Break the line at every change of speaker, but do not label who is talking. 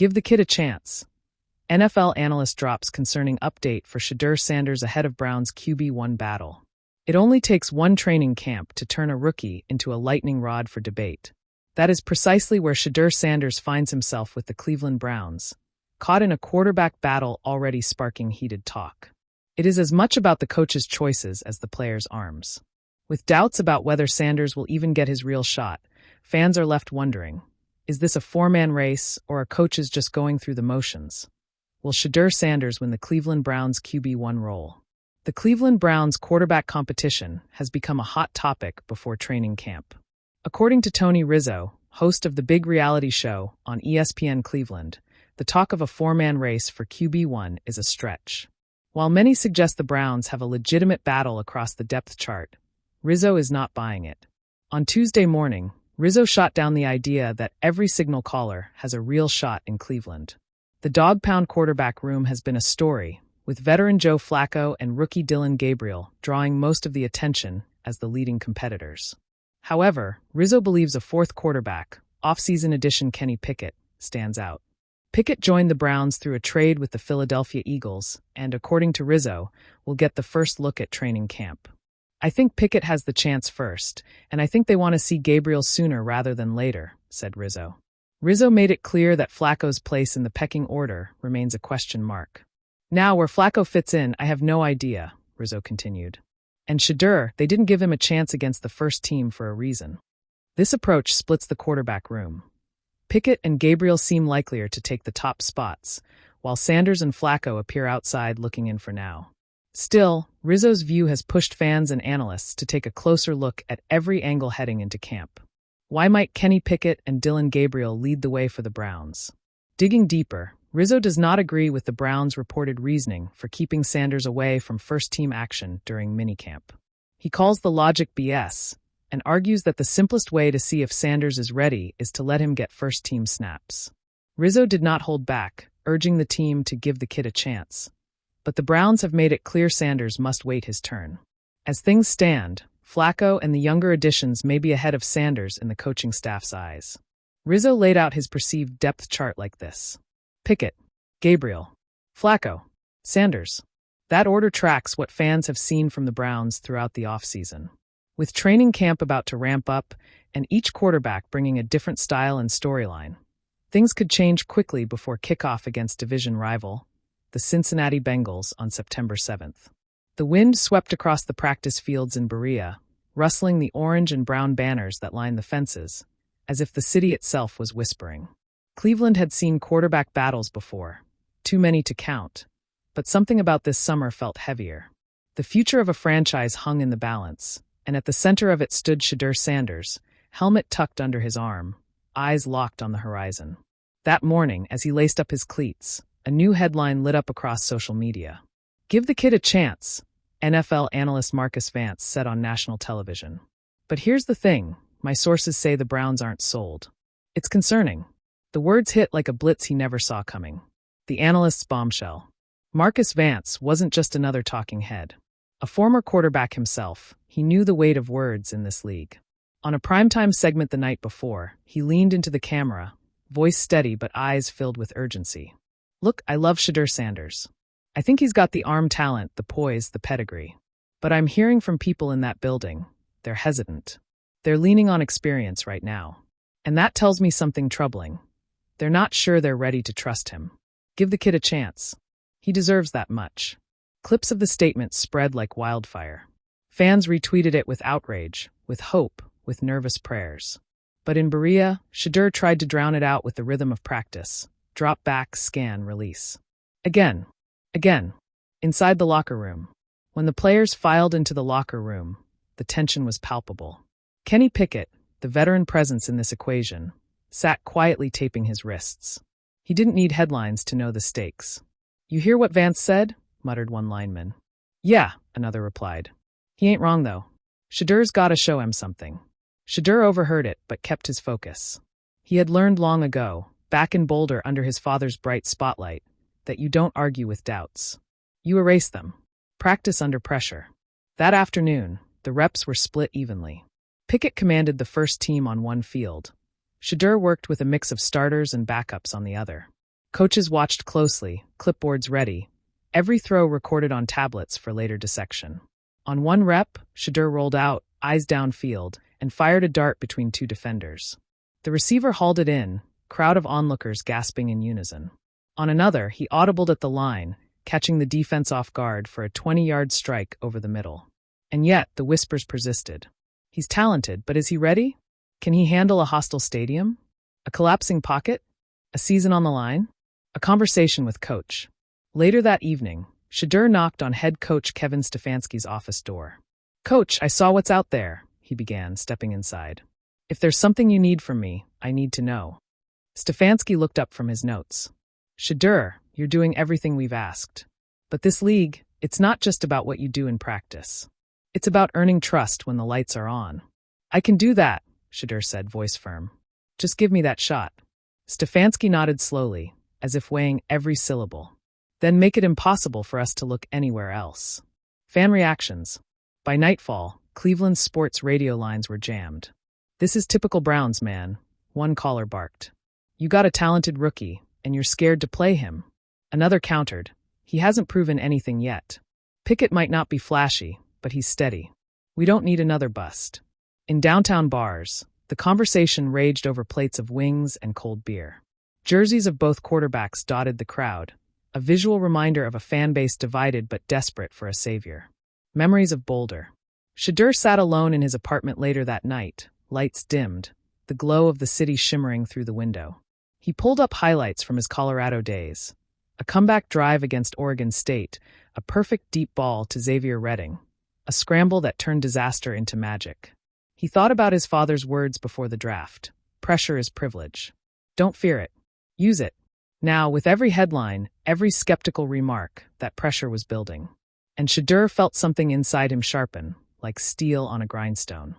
Give the kid a chance. NFL analyst drops concerning update for Shedeur Sanders ahead of Browns QB1 battle. It only takes one training camp to turn a rookie into a lightning rod for debate. That is precisely where Shedeur Sanders finds himself with the Cleveland Browns, caught in a quarterback battle already sparking heated talk. It is as much about the coach's choices as the player's arms. With doubts about whether Sanders will even get his real shot, fans are left wondering, is this a four-man race or are coaches just going through the motions? Will Shedeur Sanders win the Cleveland Browns QB1 role? The Cleveland Browns quarterback competition has become a hot topic before training camp. According to Tony Rizzo, host of the big reality show on ESPN Cleveland, the talk of a four-man race for QB1 is a stretch. While many suggest the Browns have a legitimate battle across the depth chart, Rizzo is not buying it. On Tuesday morning, Rizzo shot down the idea that every signal caller has a real shot in Cleveland. The dog-pound quarterback room has been a story, with veteran Joe Flacco and rookie Dillon Gabriel drawing most of the attention as the leading competitors. However, Rizzo believes a fourth quarterback, off-season addition Kenny Pickett, stands out. Pickett joined the Browns through a trade with the Philadelphia Eagles and, according to Rizzo, will get the first look at training camp. I think Pickett has the chance first, and I think they want to see Gabriel sooner rather than later, said Rizzo. Rizzo made it clear that Flacco's place in the pecking order remains a question mark. Now, where Flacco fits in, I have no idea, Rizzo continued. And Shedeur, they didn't give him a chance against the first team for a reason. This approach splits the quarterback room. Pickett and Gabriel seem likelier to take the top spots, while Sanders and Flacco appear outside looking in for now. Still, Rizzo's view has pushed fans and analysts to take a closer look at every angle heading into camp. Why might Kenny Pickett and Dillon Gabriel lead the way for the Browns? Digging deeper, Rizzo does not agree with the Browns' reported reasoning for keeping Sanders away from first-team action during minicamp. He calls the logic BS and argues that the simplest way to see if Sanders is ready is to let him get first-team snaps. Rizzo did not hold back, urging the team to give the kid a chance. But the Browns have made it clear Sanders must wait his turn. As things stand, Flacco and the younger additions may be ahead of Sanders in the coaching staff's eyes. Rizzo laid out his perceived depth chart like this: Pickett, Gabriel, Flacco, Sanders. That order tracks what fans have seen from the Browns throughout the offseason. With training camp about to ramp up and each quarterback bringing a different style and storyline, things could change quickly before kickoff against division rival, the Cincinnati Bengals, on September 7th. The wind swept across the practice fields in Berea, rustling the orange and brown banners that lined the fences, as if the city itself was whispering. Cleveland had seen quarterback battles before, too many to count, but something about this summer felt heavier. The future of a franchise hung in the balance, and at the center of it stood Shedeur Sanders, helmet tucked under his arm, eyes locked on the horizon. That morning, as he laced up his cleats, a new headline lit up across social media. "Give the kid a chance," NFL analyst Marcus Vance said on national television. But here's the thing, my sources say the Browns aren't sold. It's concerning. The words hit like a blitz he never saw coming. The analyst's bombshell. Marcus Vance wasn't just another talking head. A former quarterback himself, he knew the weight of words in this league. On a primetime segment the night before, he leaned into the camera, voice steady but eyes filled with urgency. "Look, I love Shedeur Sanders. I think he's got the arm talent, the poise, the pedigree. But I'm hearing from people in that building, they're hesitant. They're leaning on experience right now. And that tells me something troubling. They're not sure they're ready to trust him. Give the kid a chance. He deserves that much." Clips of the statement spread like wildfire. Fans retweeted it with outrage, with hope, with nervous prayers. But in Berea, Shedeur tried to drown it out with the rhythm of practice. Drop back, scan, release. Again. Inside the locker room. When the players filed into the locker room, the tension was palpable. Kenny Pickett, the veteran presence in this equation, sat quietly taping his wrists. He didn't need headlines to know the stakes. "You hear what Vance said?" muttered one lineman. "Yeah," another replied. "He ain't wrong, though. Shedeur's gotta show him something." Shedeur overheard it, but kept his focus. He had learned long ago, back in Boulder under his father's bright spotlight, that you don't argue with doubts. You erase them. Practice under pressure. That afternoon, the reps were split evenly. Pickett commanded the first team on one field. Shedeur worked with a mix of starters and backups on the other. Coaches watched closely, clipboards ready, every throw recorded on tablets for later dissection. On one rep, Shedeur rolled out, eyes downfield, and fired a dart between two defenders. The receiver hauled it in, crowd of onlookers gasping in unison. On another, he audibled at the line, catching the defense off guard for a 20-yard strike over the middle. And yet, the whispers persisted. He's talented, but is he ready? Can he handle a hostile stadium? A collapsing pocket? A season on the line? A conversation with coach. Later that evening, Shedeur knocked on head coach Kevin Stefanski's office door. "Coach, I saw what's out there," he began, stepping inside. "If there's something you need from me, I need to know." Stefanski looked up from his notes. "Shedeur, you're doing everything we've asked. But this league, it's not just about what you do in practice. It's about earning trust when the lights are on." "I can do that," Shedeur said, voice firm. "Just give me that shot." Stefanski nodded slowly, as if weighing every syllable. "Then make it impossible for us to look anywhere else." Fan reactions. By nightfall, Cleveland's sports radio lines were jammed. "This is typical Browns, man," one caller barked. "You got a talented rookie, and you're scared to play him." Another countered, "He hasn't proven anything yet. Pickett might not be flashy, but he's steady. We don't need another bust." In downtown bars, the conversation raged over plates of wings and cold beer. Jerseys of both quarterbacks dotted the crowd, a visual reminder of a fan base divided but desperate for a savior. Memories of Boulder. Shedeur sat alone in his apartment later that night, lights dimmed, the glow of the city shimmering through the window. He pulled up highlights from his Colorado days. A comeback drive against Oregon State, a perfect deep ball to Xavier Redding, a scramble that turned disaster into magic. He thought about his father's words before the draft. Pressure is privilege. Don't fear it. Use it. Now, with every headline, every skeptical remark, that pressure was building. And Shedeur felt something inside him sharpen, like steel on a grindstone.